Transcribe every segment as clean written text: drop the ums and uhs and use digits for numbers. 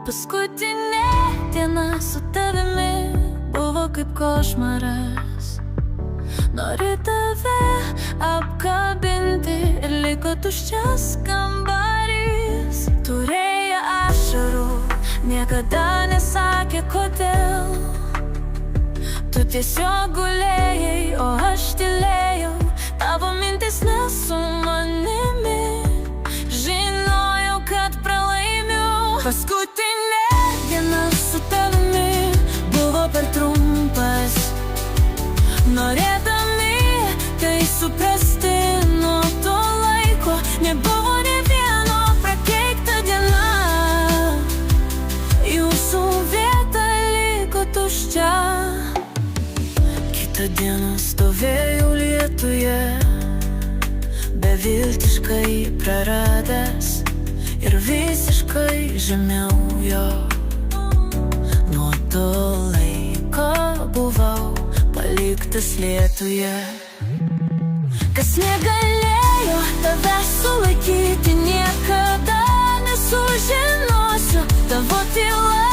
Paskutinė diena su tavimi buvo kaip košmaras. Nori tave apkabinti ir liko tuščias kambarys. Turėjo ašarų, niekada nesakė kodėl. Tu tiesiog gulėjai, o aš tylėjau. Tavo mintis ne su manimi. Žinojau, kad pralaimiu. Paskutinė diena su tavimi buvo per trumpas. Norėdami tai suprasti, nuo to laiko nebuvo nė vieno prakeikta diena. Jūsų vieta liko tuščia. Kitą dieną stovėjau lietuje, beviltiškai praradęs ir visiškai žemiau jo. Nuo to laiko buvau paliktas lietuje. Kas negalėjo tavęs sulaikyti, niekada nesužinosiu. Tavo tyla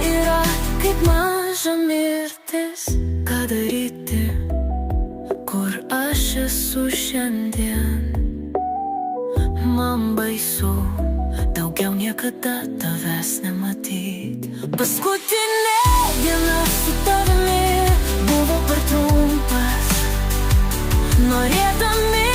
yra kaip maža mirtis. Ką daryti, kur aš esu šiandien? Man baisu daugiau niekada tavęs nematyt. Paskutinė diena su tavimi buvo per trumpas. Norėdami